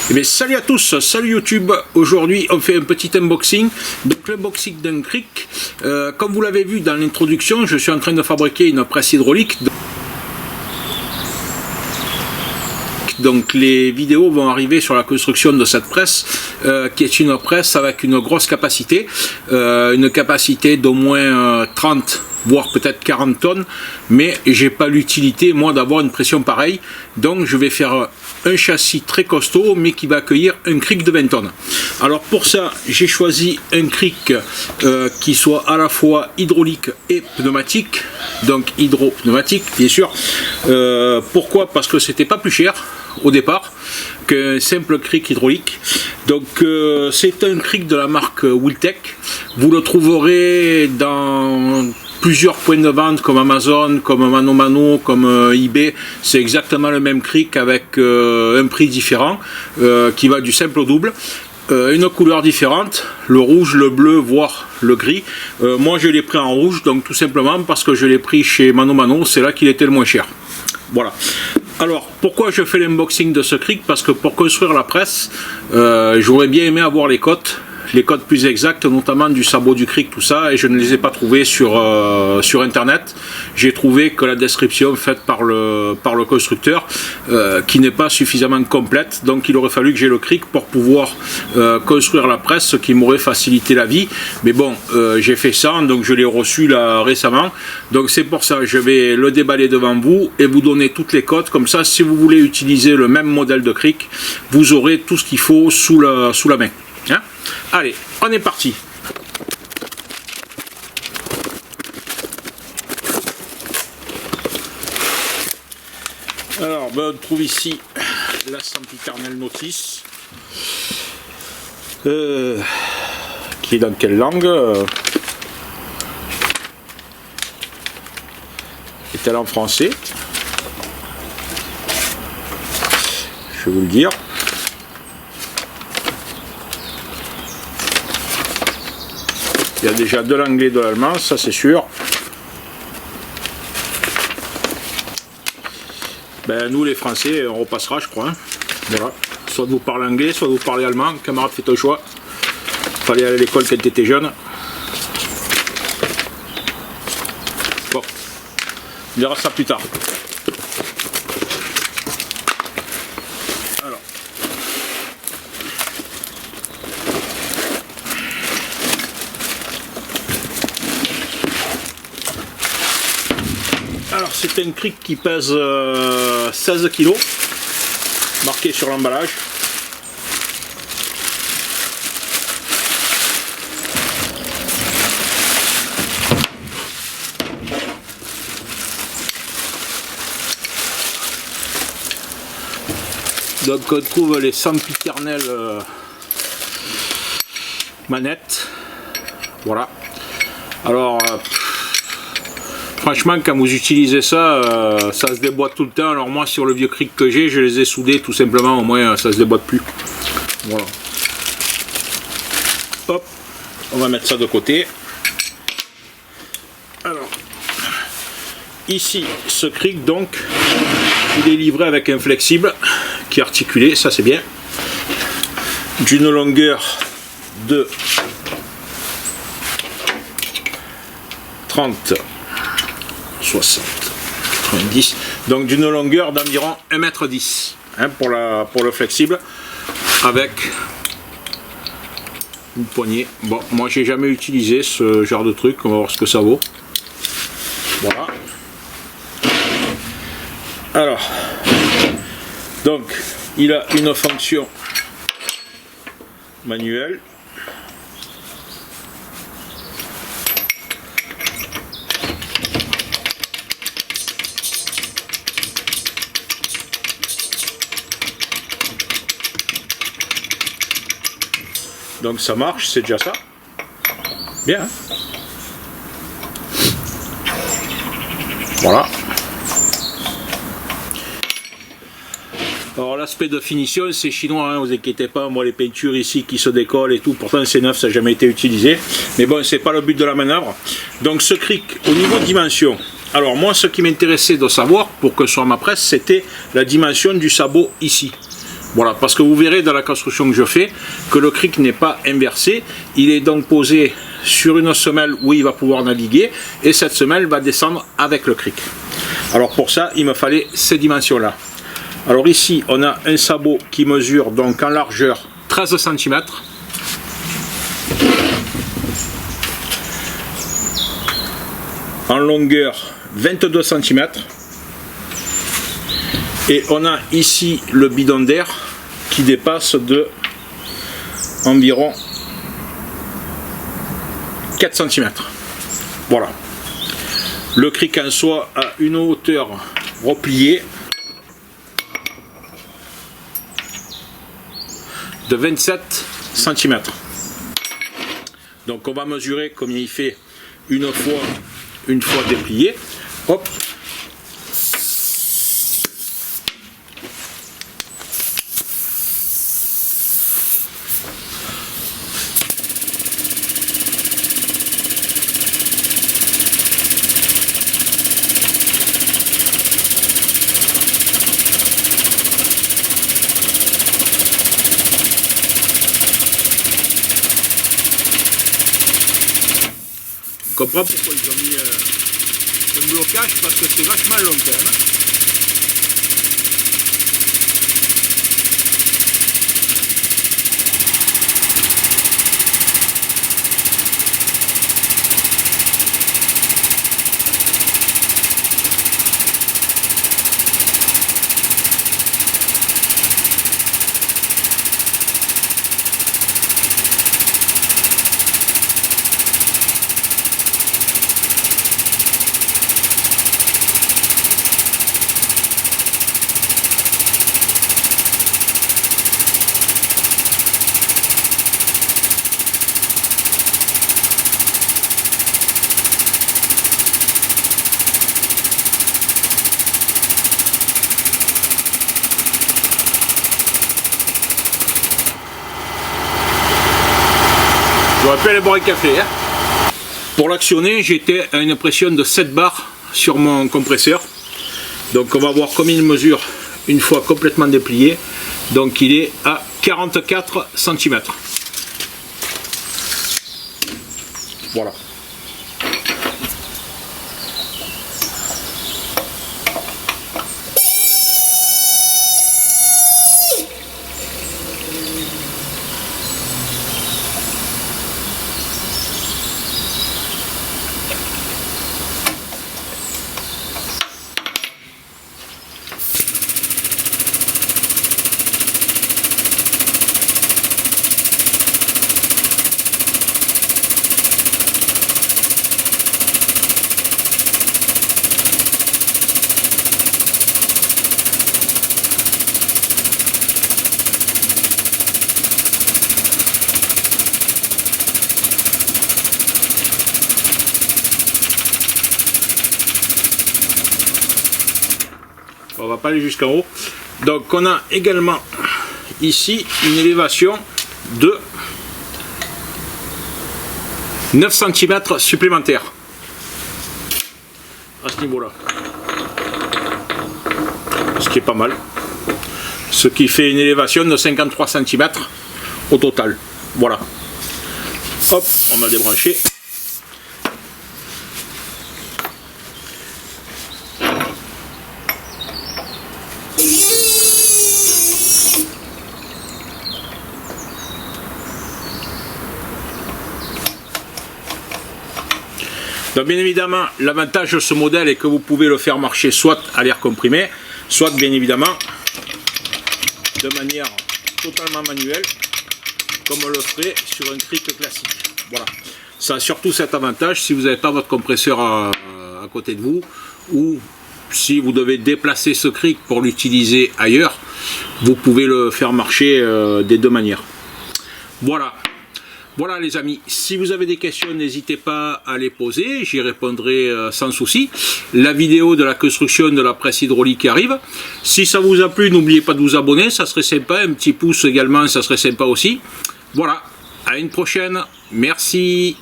Eh bien, salut à tous, salut YouTube. Aujourd'hui on fait un petit unboxing, donc l'unboxing d'un Cric. Comme vous l'avez vu dans l'introduction, je suis en train de fabriquer une presse hydraulique. Donc les vidéos vont arriver sur la construction de cette presse, qui est une presse avec une grosse capacité, une capacité d'au moins 30 voire peut-être 40 tonnes, mais j'ai pas l'utilité moi d'avoir une pression pareille, donc je vais faire un châssis très costaud mais qui va accueillir un Cric de 20 tonnes. Alors pour ça j'ai choisi un Cric qui soit à la fois hydraulique et pneumatique, donc hydro-pneumatique bien sûr. Pourquoi? Parce que c'était pas plus cher au départ qu'un simple Cric hydraulique. Donc c'est un Cric de la marque Wiltec. Vous le trouverez dans plusieurs points de vente comme Amazon, comme ManoMano, comme eBay. C'est exactement le même Cric avec un prix différent qui va du simple au double. Une couleur différente, le rouge, le bleu, voire le gris. Moi je l'ai pris en rouge, donc tout simplement parce que je l'ai pris chez ManoMano, c'est là qu'il était le moins cher. Voilà. Alors, pourquoi je fais l'unboxing de ce Cric? Parce que pour construire la presse, j'aurais bien aimé avoir les cotes plus exactes, notamment du sabot du Cric, tout ça, et je ne les ai pas trouvées sur internet. J'ai trouvé que la description faite par le constructeur qui n'est pas suffisamment complète, donc il aurait fallu que j'ai le Cric pour pouvoir construire la presse, ce qui m'aurait facilité la vie. Mais bon, j'ai fait ça, donc je l'ai reçu là récemment, donc c'est pour ça je vais le déballer devant vous et vous donner toutes les cotes. Comme ça, si vous voulez utiliser le même modèle de Cric, vous aurez tout ce qu'il faut sous la main. Hein? Allez, on est parti. Alors, ben, on trouve ici la sempiternelle notice. Qui est dans quelle langue? Est-elle en français? Je vais vous le dire. Il y a déjà de l'anglais et de l'allemand, ça c'est sûr. Ben, nous les Français, on repassera je crois. Hein. Voilà. Soit vous parlez anglais, soit vous parlez allemand. Camarade, faites un choix. Fallait aller à l'école quand tu étais jeune. Bon, on verra ça plus tard. Alors c'est un Cric qui pèse 16 kg, marqué sur l'emballage. Donc on trouve les sempiternelles manettes. Voilà. Alors franchement, quand vous utilisez ça, ça se déboîte tout le temps. Alors moi, sur le vieux Cric que j'ai, je les ai soudés tout simplement, au moins ça se déboîte plus. Voilà. Hop, on va mettre ça de côté. Alors, ici, ce Cric, donc, il est livré avec un flexible qui est articulé, ça c'est bien. D'une longueur de 30 60, 90, donc d'une longueur d'environ 1,10 m hein, pour le flexible, avec une poignée. Bon, moi j'ai jamais utilisé ce genre de truc, on va voir ce que ça vaut. Voilà. Alors, donc il a une fonction manuelle. Donc ça marche, c'est déjà ça. Bien. Hein, voilà. Alors l'aspect de finition, c'est chinois, hein, vous inquiétez pas, moi les peintures ici qui se décollent et tout, pourtant c'est neuf, ça n'a jamais été utilisé. Mais bon, c'est pas le but de la manœuvre. Donc ce Cric, au niveau de dimension, alors moi ce qui m'intéressait de savoir, pour que ce soit ma presse, c'était la dimension du sabot ici. Voilà, parce que vous verrez dans la construction que je fais que le cric n'est pas inversé. Il est donc posé sur une semelle où il va pouvoir naviguer et cette semelle va descendre avec le cric. Alors pour ça, il me fallait ces dimensions-là. Alors ici, on a un sabot qui mesure donc en largeur 13 cm. En longueur 22 cm. Et on a ici le bidon d'air qui dépasse de environ 4 cm. Voilà. Le cric en soi a une hauteur repliée de 27 cm. Donc on va mesurer combien il fait une fois déplié. Hop. Je comprends pourquoi ils ont mis un blocage, parce que c'est vachement long quand même. J'aurais pu aller boire un café. Hein. Pour l'actionner, j'étais à une pression de 7 bars sur mon compresseur. Donc on va voir combien il mesure une fois complètement déplié. Donc il est à 44 cm. Voilà. On va pas aller jusqu'en haut. Donc on a également ici une élévation de 9 cm supplémentaires à ce niveau là, ce qui est pas mal, ce qui fait une élévation de 53 cm au total. Voilà, hop, on va débrancher. Donc bien évidemment, l'avantage de ce modèle est que vous pouvez le faire marcher soit à l'air comprimé, soit bien évidemment de manière totalement manuelle, comme on le ferait sur un cric classique. Voilà. Ça a surtout cet avantage si vous n'avez pas votre compresseur à côté de vous, ou si vous devez déplacer ce cric pour l'utiliser ailleurs, vous pouvez le faire marcher des deux manières. Voilà. Voilà les amis, si vous avez des questions, n'hésitez pas à les poser, j'y répondrai sans souci. La vidéo de la construction de la presse hydraulique arrive. Si ça vous a plu, n'oubliez pas de vous abonner, ça serait sympa. Un petit pouce également, ça serait sympa aussi. Voilà, à une prochaine. Merci.